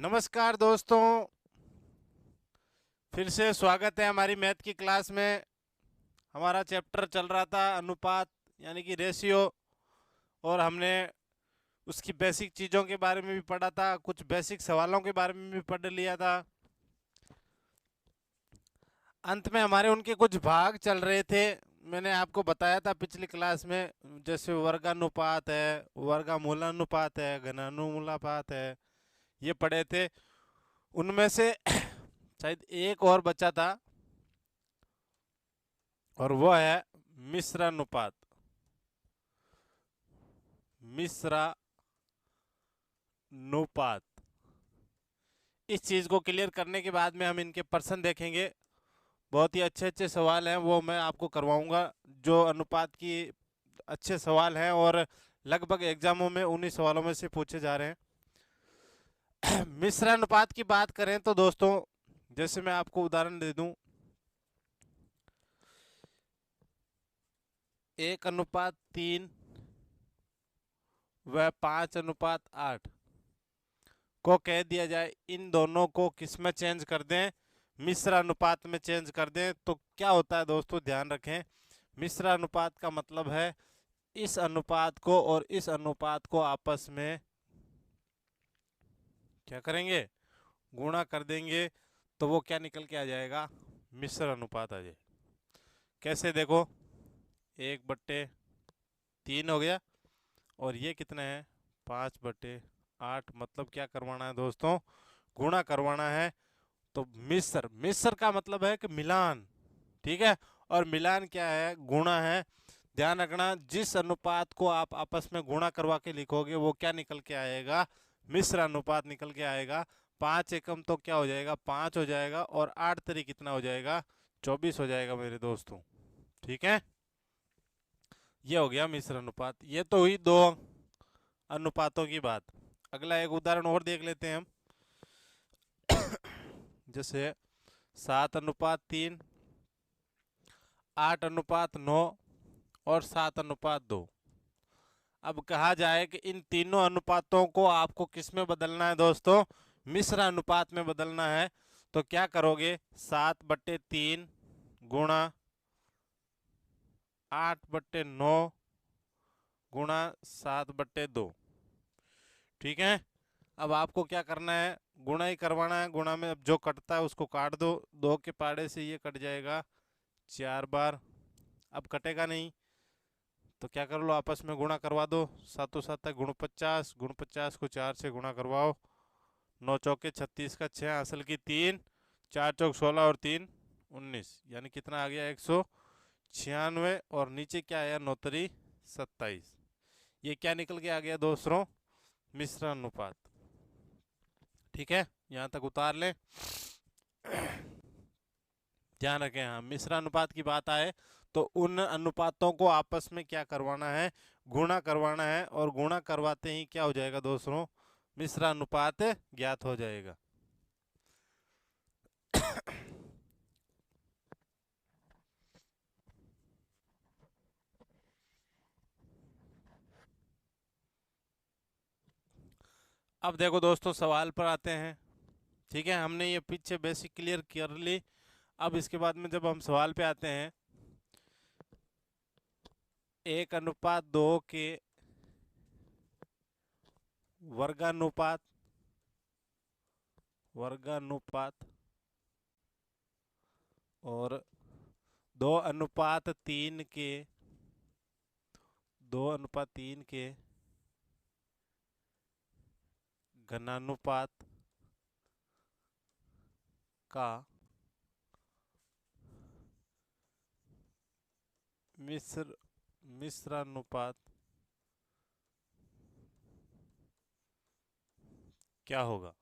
नमस्कार दोस्तों, फिर से स्वागत है हमारी मैथ की क्लास में। हमारा चैप्टर चल रहा था अनुपात यानी कि रेशियो, और हमने उसकी बेसिक चीज़ों के बारे में भी पढ़ा था, कुछ बेसिक सवालों के बारे में भी पढ़ लिया था। अंत में हमारे उनके कुछ भाग चल रहे थे। मैंने आपको बताया था पिछली क्लास में, जैसे वर्गानुपात है, वर्गमूलानुपात है, घनानुपात है, ये पढ़े थे। उनमें से शायद एक और बचा था, और वो है मिश्रानुपात। मिश्रानुपात, इस चीज को क्लियर करने के बाद में हम इनके प्रश्न देखेंगे। बहुत ही अच्छे अच्छे सवाल हैं, वो मैं आपको करवाऊंगा। जो अनुपात की अच्छे सवाल हैं और लगभग एग्जामों में उन्हीं सवालों में से पूछे जा रहे हैं। मिश्रानुपात की बात करें तो दोस्तों, जैसे मैं आपको उदाहरण दे दूं, 1:3 व 5:8 को कह दिया जाए, इन दोनों को किस में चेंज कर दें, मिश्र अनुपात में चेंज कर दें, तो क्या होता है दोस्तों, ध्यान रखें। मिश्र अनुपात का मतलब है इस अनुपात को और इस अनुपात को आपस में क्या करेंगे, गुणा कर देंगे, तो वो क्या निकल के आ जाएगा, मिश्र अनुपात आ जाए। कैसे, देखो, 1/3 हो गया, और ये कितना है, 5/8। मतलब क्या करवाना है दोस्तों, गुणा करवाना है। तो मिश्र, मिश्र का मतलब है कि मिलान, ठीक है। और मिलान क्या है, गुणा है। ध्यान रखना, जिस अनुपात को आप आपस में गुणा करवा के लिखोगे वो क्या निकल के आएगा, मिश्र अनुपात निकल के आएगा। 5 एकम तो क्या हो जाएगा, 5 हो जाएगा, और 8 कितना हो जाएगा, 24 हो जाएगा मेरे दोस्तों, ठीक है। ये हो गया मिश्र अनुपात। ये तो हुई दो अनुपातों की बात। अगला एक उदाहरण और देख लेते हैं हम। जैसे 7:3, 8:9 और 7:2। अब कहा जाए कि इन तीनों अनुपातों को आपको किस में बदलना है दोस्तों, मिश्र अनुपात में बदलना है। तो क्या करोगे, 7/3 गुणा 8/9 गुणा 7/2, ठीक है। अब आपको क्या करना है, गुणा ही करवाना है। गुणा में अब जो कटता है उसको काट दो, 2 के पाड़े से ये कट जाएगा 4 बार। अब कटेगा नहीं, तो क्या कर लो, आपस में गुणा करवा दो। 7 गुण 50, गुण 50 को 4 से गुणा करवाओ। 9 चौके 36 का 6, असल की 3, 4 चौक 16 और 3 19, यानी कितना आ गया, 196। और नीचे क्या आया, 9 27। ये क्या निकल के आ गया दोस्तों, मिश्र अनुपात, ठीक है। यहाँ तक उतार लें। ध्यान रखें, हाँ, मिश्र अनुपात की बात आए तो उन अनुपातों को आपस में क्या करवाना है, गुणा करवाना है। और गुणा करवाते ही क्या हो जाएगा दोस्तों, मिश्र अनुपात ज्ञात हो जाएगा। अब देखो दोस्तों, सवाल पर आते हैं, ठीक है। हमने ये पीछे बेसिक क्लियर कर ली। अब इसके बाद में जब हम सवाल पे आते हैं, 1:2 के वर्गानुपात, वर्गानुपात और 2:3 के, 2:3 के घनानुपात का मिश्रानुपात क्या होगा।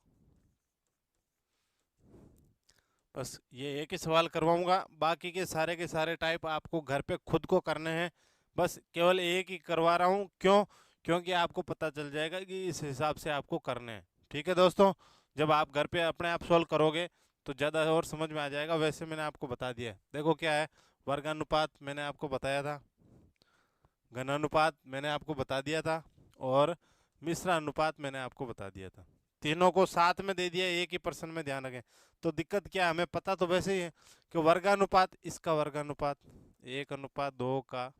बस ये एक ही सवाल करवाऊंगा, बाकी के सारे टाइप आपको घर पे खुद को करने हैं। बस केवल एक ही करवा रहा हूँ, क्यों, क्योंकि आपको पता चल जाएगा कि इस हिसाब से आपको करने हैं, ठीक है दोस्तों। जब आप घर पे अपने आप सॉल्व करोगे तो ज़्यादा और समझ में आ जाएगा। वैसे मैंने आपको बता दिया है, देखो क्या है, वर्गानुपात मैंने आपको बताया था, घनानुपात मैंने आपको बता दिया था, और मिश्र अनुपात मैंने आपको बता दिया था, तीनों को साथ में दे दिया, एक ही पर्सन में, ध्यान रखें। तो दिक्कत क्या है, हमें पता तो वैसे ही है कि वर्गानुपात, इसका वर्गानुपात 1:2 का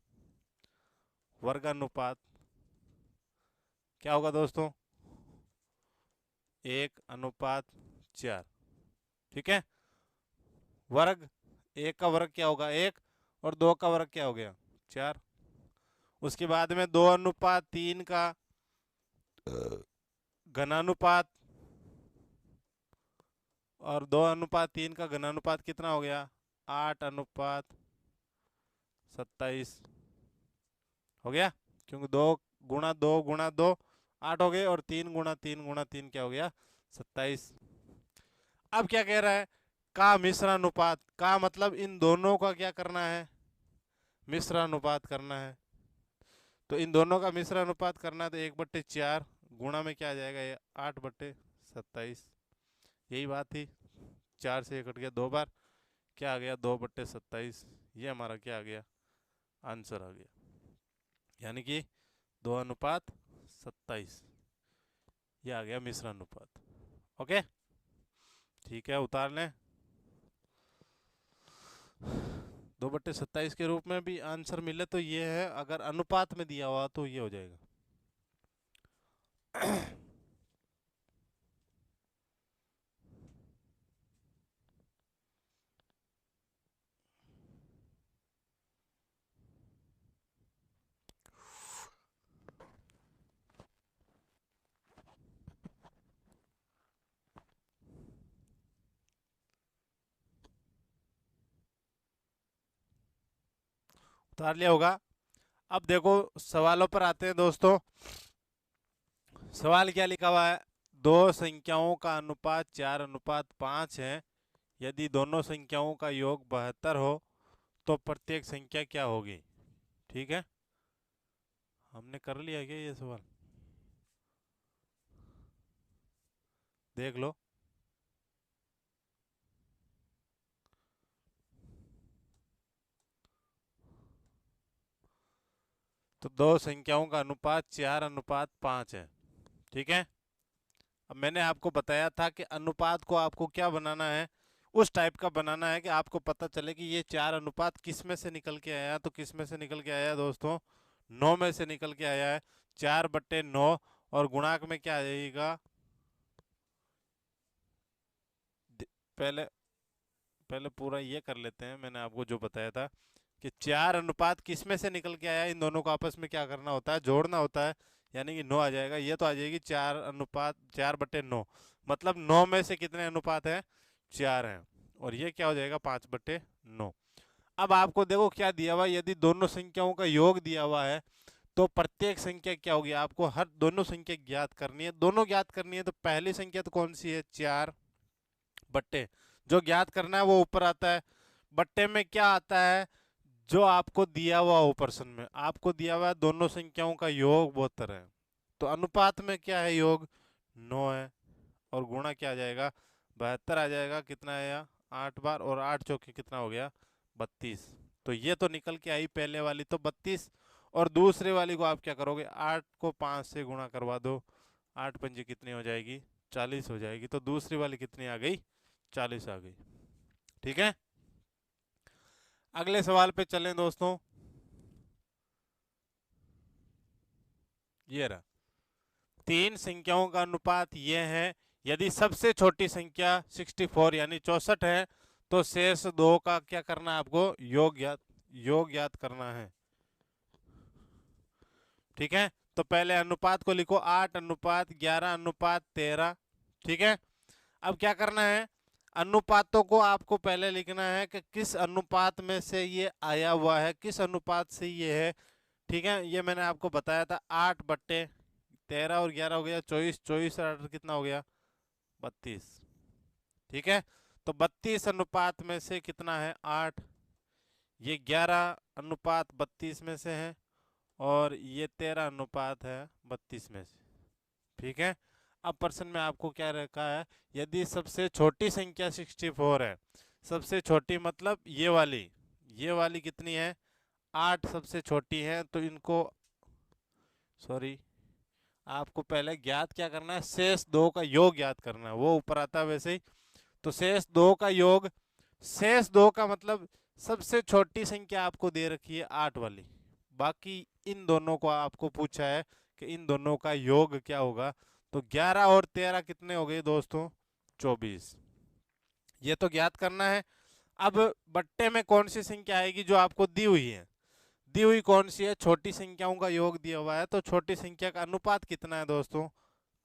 वर्गानुपात क्या होगा दोस्तों, 1:4। ठीक है, वर्ग, 1 का वर्ग क्या होगा 1, और 2 का वर्ग क्या हो गया 4। उसके बाद में 2:3 का घनानुपात, और 2:3 का घनानुपात कितना हो गया 8:27 हो गया, क्योंकि 2 × 2 × 2 8 हो गए, और 3 × 3 × 3 क्या हो गया 27। अब क्या कह रहा है, का मिश्रानुपात, का मतलब इन दोनों का क्या करना है, मिश्रानुपात करना है। तो इन दोनों का मिश्रानुपात करना है, तो 1/4 गुणा में क्या आ जाएगा ये 8/27। यही बात थी, 4 से 1 कट गया 2 बार, क्या आ गया 2/27। ये हमारा क्या आ गया, आंसर आ गया, यानी कि 2:27। ये आ गया मिश्रानुपात। ओके, ठीक है, उतार लें। 2/27 के रूप में भी आंसर मिले तो ये है, अगर अनुपात में दिया हुआ तो ये हो जाएगा। उतार लिया होगा। अब देखो सवालों पर आते हैं दोस्तों। सवाल क्या लिखा हुआ है, दो संख्याओं का अनुपात 4:5 है। यदि दोनों संख्याओं का योग 72 हो तो प्रत्येक संख्या क्या होगी। ठीक है, हमने कर लिया क्या ये सवाल, देख लो। तो दो संख्याओं का अनुपात 4:5 है। ठीक है, अब मैंने आपको बताया था कि अनुपात को आपको क्या बनाना है, उस टाइप का बनाना है कि आपको पता चले कि ये 4 अनुपात किस में से निकल के आया। तो किस में से निकल के आया दोस्तों, 9 में से निकल के आया है। 4/9, और गुणांक में क्या आ जाएगा, पहले पहले पूरा ये कर लेते हैं। मैंने आपको जो बताया था कि 4 अनुपात किस में से निकल के आया, इन दोनों को आपस में क्या करना होता है, जोड़ना होता है, यानी कि 9 आ जाएगा। ये तो आ जाएगी 4:9, मतलब 9 में से कितने अनुपात हैं, 4 हैं, और ये क्या हो जाएगा 5/9। अब आपको देखो क्या दिया हुआ है, यदि दोनों संख्याओं का योग दिया हुआ है तो प्रत्येक संख्या क्या होगी, आपको हर दोनों संख्या ज्ञात करनी है। दोनों ज्ञात करनी है तो पहली संख्या तो कौन सी है, 4 बट्टे, जो ज्ञात करना है वो ऊपर आता है। बट्टे में क्या आता है, जो आपको दिया हुआ हो प्रश्न में, आपको दिया हुआ है दोनों संख्याओं का योग 72 है, तो अनुपात में क्या है योग 9 है, और गुणा क्या आ जाएगा 72 आ जाएगा। कितना आया 8 बार, और 8 चौके कितना हो गया 32। तो ये तो निकल के आई पहले वाली तो 32, और दूसरे वाली को आप क्या करोगे, 8 को 5 से गुणा करवा दो, 8 पंजे कितनी हो जाएगी 40 हो जाएगी। तो दूसरी वाली कितनी आ गई 40 आ गई। ठीक है, अगले सवाल पे चलें दोस्तों। ये रहा, तीन संख्याओं का अनुपात ये है, यदि सबसे छोटी संख्या 64 यानी 64 है तो शेष दो का क्या करना है, आपको योग ज्ञात करना है। ठीक है, तो पहले अनुपात को लिखो 8:11:13। ठीक है, अब क्या करना है, अनुपातों को आपको पहले लिखना है कि किस अनुपात में से ये आया हुआ है, किस अनुपात से ये है। ठीक है, ये मैंने आपको बताया था, 8/13 और 11 हो गया 24, 24 और 8 कितना हो गया 32। ठीक है, तो 32 अनुपात में से कितना है 8, ये 11:32 में से है, और ये 13 है 32 में से। ठीक है, अब प्रश्न में आपको क्या रखा है, यदि सबसे छोटी संख्या 64 है, सबसे छोटी मतलब ये वाली कितनी है 8 सबसे छोटी है, तो इनको सॉरी आपको पहले ज्ञात क्या करना है, शेष दो का योग ज्ञात करना है, वो ऊपर आता है वैसे ही। तो शेष दो का योग, शेष दो का मतलब सबसे छोटी संख्या आपको दे रखी है 8 वाली, बाकी इन दोनों को आपको पूछा है कि इन दोनों का योग क्या होगा। तो 11 और 13 कितने हो गए दोस्तों, 24। ये तो ज्ञात करना है। अब बट्टे में कौन सी संख्या आएगी जो आपको दी हुई है, दी हुई कौन सी है, छोटी संख्याओं का योग दिया हुआ है, तो छोटी संख्या का अनुपात कितना है दोस्तों,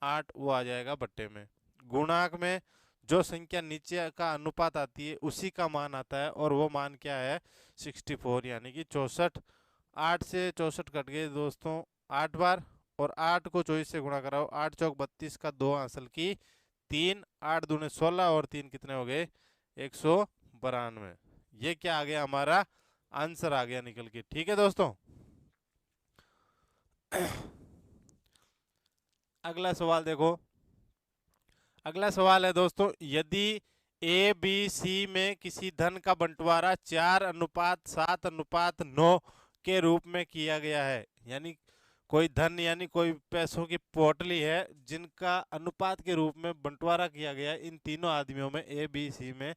8, वो आ जाएगा बट्टे में। गुणांक में जो संख्या नीचे का अनुपात आती है उसी का मान आता है, और वो मान क्या है, 64 यानी कि 64। 8 से 64 कट गए दोस्तों 8 बार, और 8 को 24 से गुणा कराओ, 8 चौक 32 का 2 हासिल की 3, 8 दूने 16 और 3 कितने हो गए, 192। ये क्या आ गया, हमारा आंसर आ गया निकल के। ठीक है दोस्तों। अगला सवाल देखो, अगला सवाल है दोस्तों, यदि ए बी सी में किसी धन का बंटवारा 4:7:9 के रूप में किया गया है, यानी कोई धन यानी कोई पैसों की पोटली है जिनका अनुपात के रूप में बंटवारा किया गया है इन तीनों आदमियों में, ए बी सी में,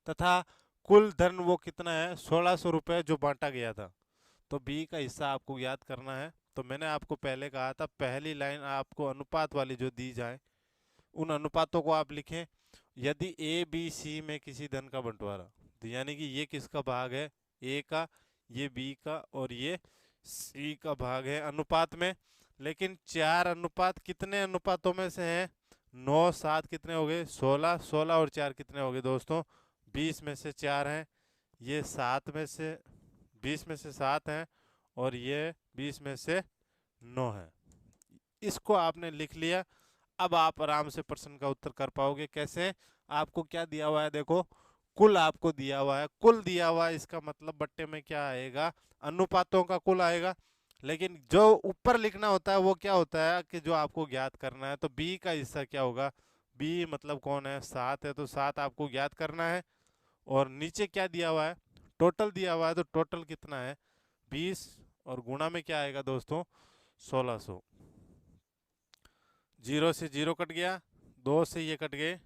तथा कुल धन वो कितना है, 1600 रुपये जो बांटा गया था। तो बी का हिस्सा आपको याद करना है। तो मैंने आपको पहले कहा था पहली लाइन आपको अनुपात वाली जो दी जाए उन अनुपातों को आप लिखें। यदि ए बी सी में किसी धन का बंटवारा, तो यानी कि ये किसका भाग है, ए का, ये बी का, और ये सी का भाग है अनुपात में। लेकिन 4 अनुपात कितने अनुपातों में से हैं, 9 7 कितने हो गए, 16, 16 और 4 कितने हो गए दोस्तों, 20 में से 4 हैं, ये 7 में से 20 में से 7 हैं, और ये 20 में से 9 है। इसको आपने लिख लिया। अब आप आराम से प्रश्न का उत्तर कर पाओगे। कैसे, आपको क्या दिया हुआ है, देखो कुल आपको दिया हुआ है, कुल दिया हुआ है, इसका मतलब बट्टे में क्या आएगा, अनुपातों का कुल आएगा। लेकिन जो ऊपर लिखना होता है वो क्या होता है कि जो आपको ज्ञात करना है, तो बी का हिस्सा क्या होगा, बी मतलब कौन है, 7 है, तो 7 आपको ज्ञात करना है। और नीचे क्या दिया हुआ है, टोटल दिया हुआ है, तो टोटल कितना है, 20, और गुणा में क्या आएगा दोस्तों, 1600। 0 से 0 कट गया, 2 से ये कट गए,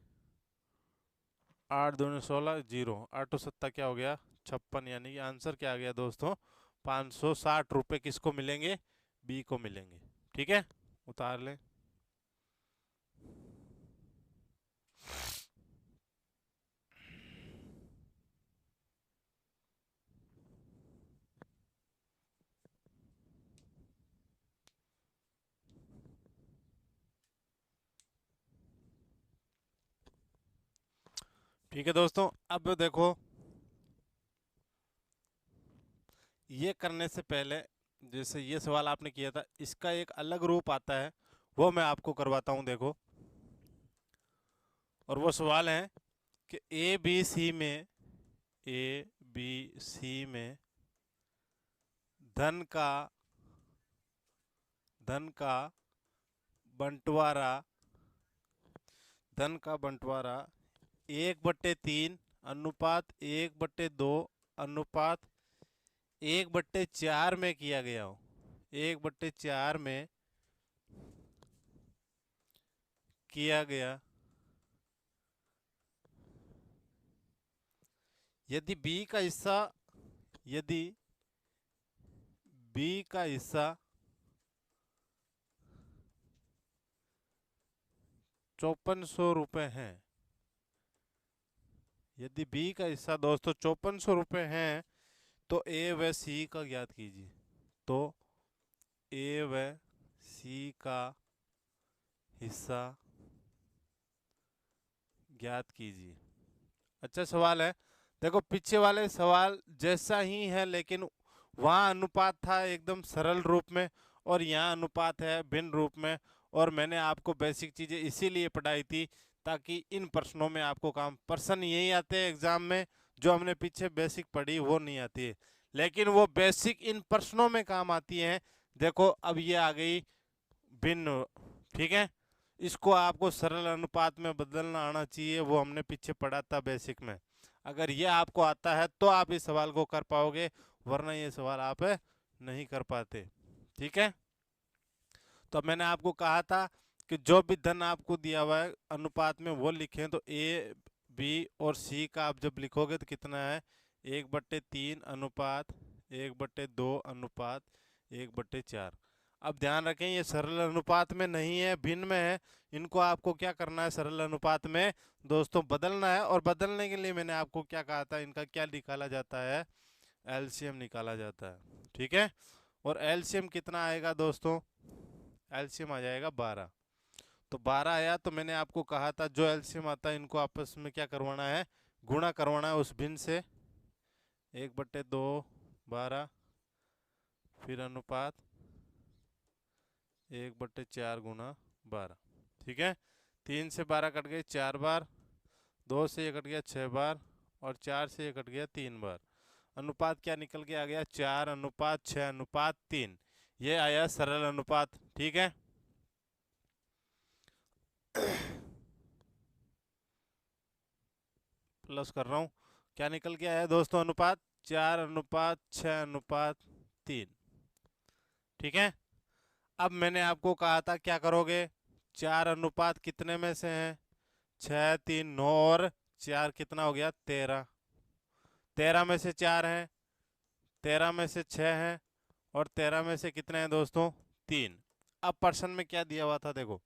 8 दूनी 16, 0, 8 सत्ता क्या हो गया, 56, यानी कि आंसर क्या आ गया दोस्तों, 560 रुपये किसको मिलेंगे, बी को मिलेंगे। ठीक है, उतार लें। ठीक है दोस्तों, अब देखो ये करने से पहले, जैसे ये सवाल आपने किया था, इसका एक अलग रूप आता है, वो मैं आपको करवाता हूं, देखो। और वो सवाल है कि ए बी सी में, ए बी सी में धन का धन का बंटवारा, धन का बंटवारा 1/3 अनुपात 1/2 अनुपात 1/4 में किया गया हो, 1/4 में किया गया, यदि बी का हिस्सा, यदि बी का हिस्सा 5400 रुपये है, यदि बी का हिस्सा दोस्तों 5400 रुपये हैं, तो ए व सी का ज्ञात कीजिए। तो ए व सी का हिस्सा ज्ञात कीजिए। अच्छा सवाल है, देखो पीछे वाले सवाल जैसा ही है, लेकिन वहाँ अनुपात था एकदम सरल रूप में, और यहाँ अनुपात है भिन्न रूप में। और मैंने आपको बेसिक चीज़ें इसीलिए पढ़ाई थी ताकि इन प्रश्नों में आपको काम, प्रश्न यही आते हैं एग्जाम में, जो हमने पीछे बेसिक पढ़ी वो नहीं आती है, लेकिन वो बेसिक इन प्रश्नों में काम आती है। देखो अब ये आ गई भिन्न, ठीक है, इसको आपको सरल अनुपात में बदलना आना चाहिए, वो हमने पीछे पढ़ा था बेसिक में। अगर ये आपको आता है तो आप इस सवाल को कर पाओगे, वरना ये सवाल आप नहीं कर पाते। ठीक है, तो मैंने आपको कहा था कि जो भी धन आपको दिया हुआ है अनुपात में वो लिखें। तो ए बी और सी का आप जब लिखोगे तो कितना है, 1/3 अनुपात 1/2 अनुपात 1/4। अब ध्यान रखें ये सरल अनुपात में नहीं है, भिन्न में है। इनको आपको क्या करना है, सरल अनुपात में दोस्तों बदलना है। और बदलने के लिए मैंने आपको क्या कहा था, इनका क्या निकाला जाता है, एलसीएम निकाला जाता है। ठीक है, और एलसीएम कितना आएगा दोस्तों, एलसीएम आ जाएगा 12। तो 12 आया तो मैंने आपको कहा था जो एलसीएम आता है इनको आपस में क्या करवाना है, गुणा करवाना है उस भिन्न से। 1/2 12, फिर अनुपात 1/4 गुना 12। ठीक है, 3 से 12 कट गए 4 बार, 2 से ये कट गया 6 बार, और 4 से ये कट गया 3 बार। अनुपात क्या निकल के आ गया, 4:6:3। ये आया सरल अनुपात। ठीक है, प्लस कर रहा हूं, क्या निकल के आया दोस्तों, अनुपात 4:6:3। ठीक है, अब मैंने आपको कहा था क्या करोगे, 4 अनुपात कितने में से हैं, 6 3 9 और 4 कितना हो गया 13। 13 में से 4 हैं, 13 में से 6 हैं, और 13 में से कितने हैं दोस्तों, 3। अब प्रश्न में क्या दिया हुआ था, देखो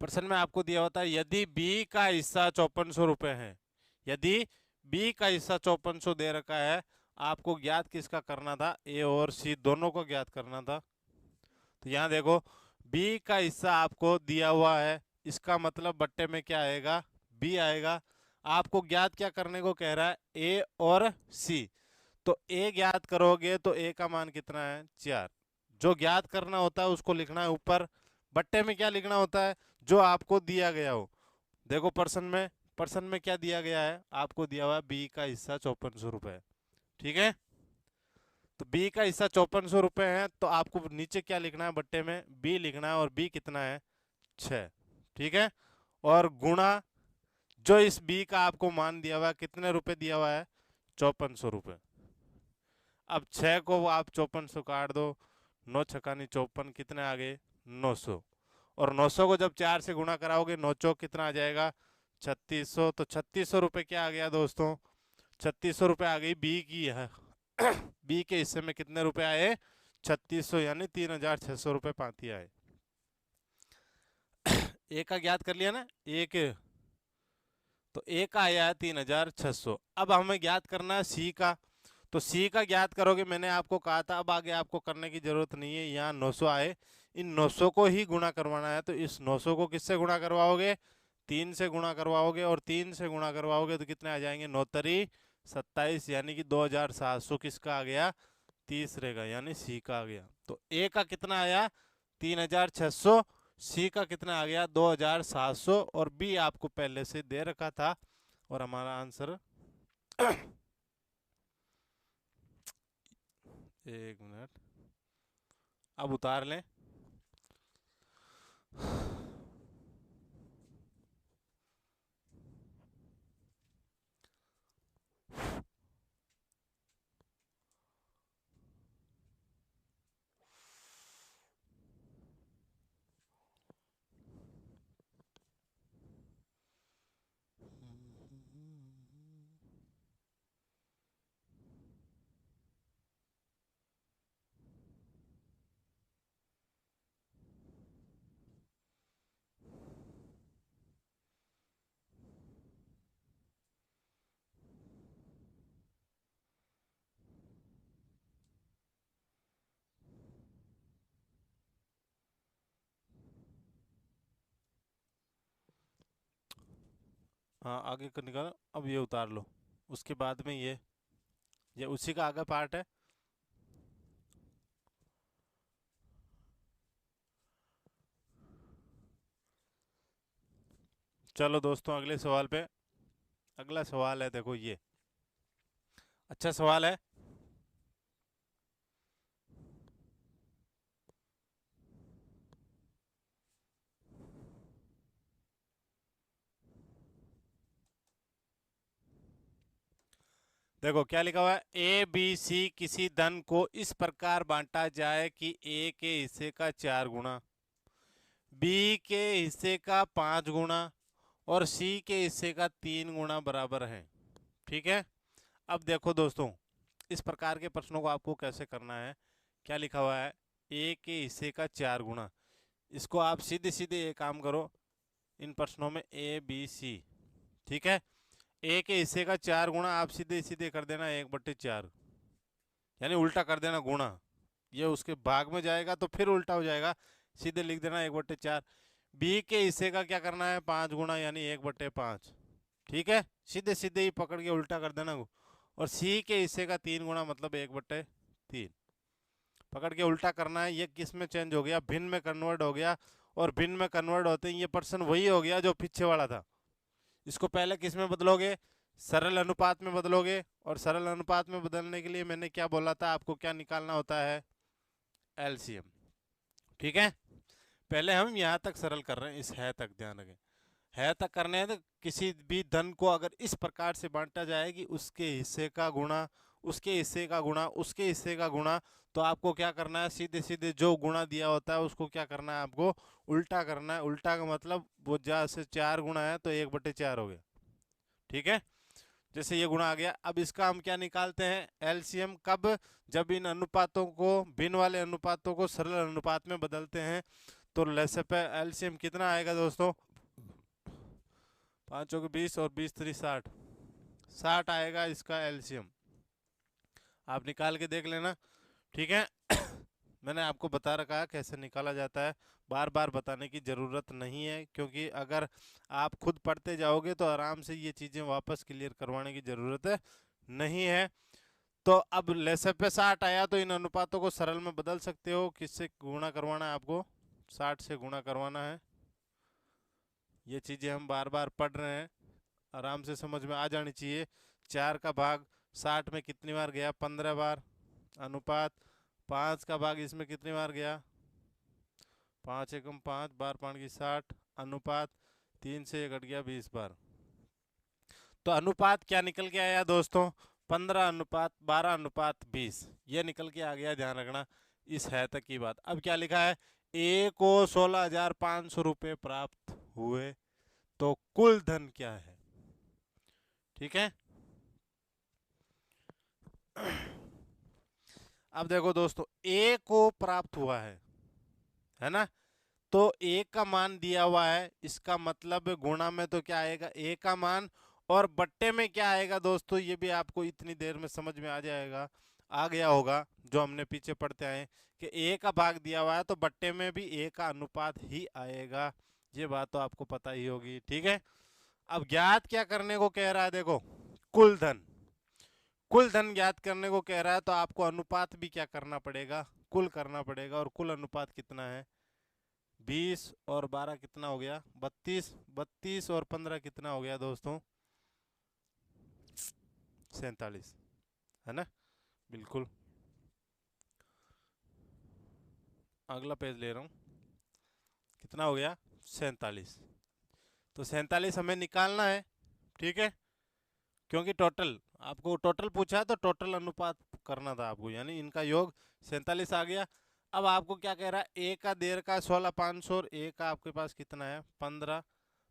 प्रश्न में आपको दिया हुआ था यदि बी का हिस्सा 5400 रुपये है, यदि बी का हिस्सा 5400 दे रखा है, आपको ज्ञात किसका करना था, ए और सी दोनों को ज्ञात करना था। तो यहाँ देखो बी का हिस्सा आपको दिया हुआ है, इसका मतलब बट्टे में क्या आएगा, बी आएगा। आपको ज्ञात क्या करने को कह रहा है, ए और सी। तो ए ज्ञात करोगे तो ए का मान कितना है, 4। जो ज्ञात करना होता है उसको लिखना है ऊपर, बट्टे में क्या लिखना होता है, जो आपको दिया गया हो। देखो प्रश्न में क्या दिया गया है, आपको दिया हुआ है बी का हिस्सा 5400 रुपये। ठीक है, तो बी का हिस्सा 5400 रुपये है, तो आपको नीचे क्या लिखना है, बट्टे में बी लिखना है, और बी कितना है 6। ठीक है, और गुणा जो इस बी का आपको मान दिया हुआ है, कितने रुपए दिया हुआ है, 5400 रुपये। अब 6 को आप 5400 काट दो, 9×6=54, कितने आ गए 900। और 900 को जब 4 से गुणा कराओगे 9×4 कितना आ जाएगा 3600। तो 3600 रुपये क्या आ गया दोस्तों, 3600 रुपये आ गई बी की है। बी के हिस्से में कितने रुपए आए, 3600, यानी 3600 रुपये पाती आए। ए का ज्ञात कर लिया ना, एक, तो ए का आया है 3600। अब हमें ज्ञात करना है सी का। तो सी का ज्ञात करोगे, मैंने आपको कहा था अब आगे आपको करने की जरूरत नहीं है, यहाँ 900 आए, इन 900 को ही गुणा करवाना है। तो इस 900 को किससे गुणा करवाओगे, 3 से गुणा करवाओगे, और 3 से गुणा करवाओगे तो कितने आ जाएंगे, 9×3=27, यानी कि 2700 किसका आ गया, तीसरे का, यानी सी का आ गया। तो ए का कितना आया 3600, सी का कितना आ गया 2700, और बी आपको पहले से दे रखा था। और हमारा आंसर 1 मिनट, अब उतार लें। हाँ आगे का निकालो, अब ये उतार लो, उसके बाद में ये उसी का आगे पार्ट है। चलो दोस्तों अगले सवाल पे, अगला सवाल है, देखो ये अच्छा सवाल है। देखो क्या लिखा हुआ है, ए बी सी किसी धन को इस प्रकार बांटा जाए कि ए के हिस्से का 4 गुना, बी के हिस्से का 5 गुना और सी के हिस्से का 3 गुना बराबर है। ठीक है। अब देखो दोस्तों, इस प्रकार के प्रश्नों को आपको कैसे करना है। क्या लिखा हुआ है, ए के हिस्से का 4 गुना। इसको आप सीधे सीधे ये काम करो इन प्रश्नों में, ए बी सी। ठीक है। ए के हिस्से का 4 गुना आप सीधे सीधे कर देना 1/4, यानी उल्टा कर देना गुणा। ये उसके भाग में जाएगा तो फिर उल्टा हो जाएगा, सीधे लिख देना 1/4। बी के हिस्से का क्या करना है, 5 गुना, यानी 1/5। ठीक है, सीधे सीधे ही पकड़ के उल्टा कर देना। और सी के हिस्से का 3 गुना मतलब 1/3, पकड़ के उल्टा करना है। ये किस में चेंज हो गया, भिन्न में कन्वर्ट हो गया। और भिन्न में कन्वर्ट होते ही ये पर्सन वही हो गया जो पीछे वाला था। इसको पहले किस में बदलोगे, सरल अनुपात में बदलोगे। और सरल अनुपात में बदलने के लिए मैंने क्या बोला था आपको, क्या निकालना होता है, एलसीएम। ठीक है। पहले हम यहाँ तक सरल कर रहे हैं, इस है तक ध्यान रखें। है तक करने हैं तो किसी भी धन को अगर इस प्रकार से बांटा जाए कि उसके हिस्से का गुणा, उसके हिस्से का गुणा, उसके हिस्से का गुणा, तो आपको क्या करना है, सीधे सीधे जो गुणा दिया होता है उसको क्या करना है, आपको उल्टा करना है। उल्टा का मतलब वो जहाँ से 4 गुणा है तो 1/4 हो गया। ठीक है। जैसे ये गुणा आ गया, अब इसका हम क्या निकालते हैं, एलसीएम। कब, जब इन अनुपातों को, भिन्न वाले अनुपातों को सरल अनुपात में बदलते हैं। तो लेसे पे एलसीएम कितना आएगा दोस्तों, 5 चौके 20 और 20 3 60, 60 आएगा इसका एलसीएम। आप निकाल के देख लेना। ठीक है। मैंने आपको बता रखा है कैसे निकाला जाता है, बार बार बताने की ज़रूरत नहीं है, क्योंकि अगर आप खुद पढ़ते जाओगे तो आराम से ये चीज़ें वापस क्लियर करवाने की ज़रूरत नहीं है। तो अब लेसे पे 60 आया तो इन अनुपातों को सरल में बदल सकते हो। किससे गुणा करवाना है आपको, 60 से गुणा करवाना है। ये चीज़ें हम बार बार पढ़ रहे हैं, आराम से समझ में आ जानी चाहिए। 4 का भाग 60 में कितनी बार गया, 15 बार। अनुपात 5 का भाग इसमें कितनी बार गया, 5 एकम 5 बार 5 की 60। अनुपात 3 से 1 घट गया 20 बार। तो अनुपात क्या निकल के आया दोस्तों, 15:12:20, ये निकल के आ गया, ध्यान रखना। इस है तक की बात। अब क्या लिखा है, ए को 16,500 रुपये प्राप्त हुए तो कुल धन क्या है। ठीक है। अब देखो दोस्तों, ए को प्राप्त हुआ है ना, तो ए का मान दिया हुआ है, इसका मतलब गुणा में तो क्या आएगा, ए का मान। और बट्टे में क्या आएगा दोस्तों, ये भी आपको इतनी देर में समझ में आ जाएगा, आ गया होगा, जो हमने पीछे पढ़ते आए कि ए का भाग दिया हुआ है तो बट्टे में भी ए का अनुपात ही आएगा। ये बात तो आपको पता ही होगी। ठीक है। अब ज्ञात क्या करने को कह रहा है, देखो कुल धन, कुल धन ज्ञात करने को कह रहा है तो आपको अनुपात भी क्या करना पड़ेगा, कुल करना पड़ेगा। और कुल अनुपात कितना है, 20 और 12 कितना हो गया, 32। 32 और 15 कितना हो गया दोस्तों, 47, है ना। बिल्कुल। अगला पेज ले रहा हूँ, कितना हो गया, 47। तो 47 हमें निकालना है। ठीक है। क्योंकि टोटल, आपको टोटल पूछा है तो टोटल अनुपात करना था आपको, यानी इनका योग 47 आ गया। अब आपको क्या कह रहा है, ए का देर का 16,500 और ए का आपके पास कितना है, 15।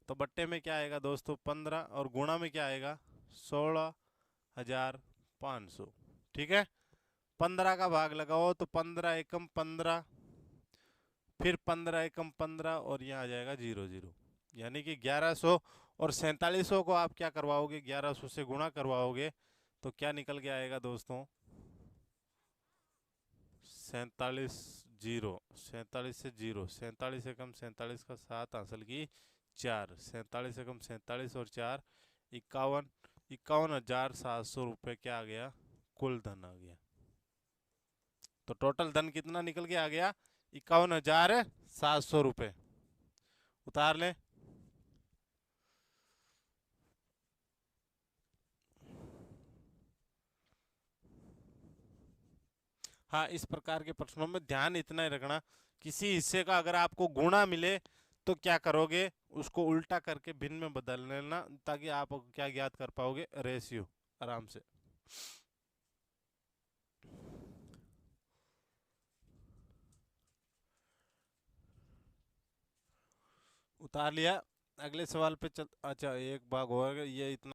तो बट्टे में क्या आएगा दोस्तों, 15, और गुणा में क्या आएगा, 16,500। ठीक है। 15 का भाग लगाओ तो 15 एकम 15, फिर 15 एकम 15, और यहाँ आ जाएगा 0 0, यानी कि 1100। और 4700 को आप क्या करवाओगे, 1100 से गुणा करवाओगे तो क्या निकल के आएगा दोस्तों, 47 0, 47 से 0, 47 एकम 47 का 7 हासिल की 4, 47 एकम 47 और 4 51, 51,700 रुपये क्या आ गया, कुल धन आ गया। तो टोटल धन कितना निकल के आ गया, 51,700 रुपये। उतार लें। हाँ, इस प्रकार के प्रश्नों में ध्यान इतना ही रखना, किसी हिस्से का अगर आपको गुणा मिले तो क्या करोगे, उसको उल्टा करके भिन्न में बदल लेना, ताकि आप क्या ज्ञात कर पाओगे, रेशियो, आराम से। उतार लिया। अगले सवाल पे चल। अच्छा, एक भाग हो गया ये इतना।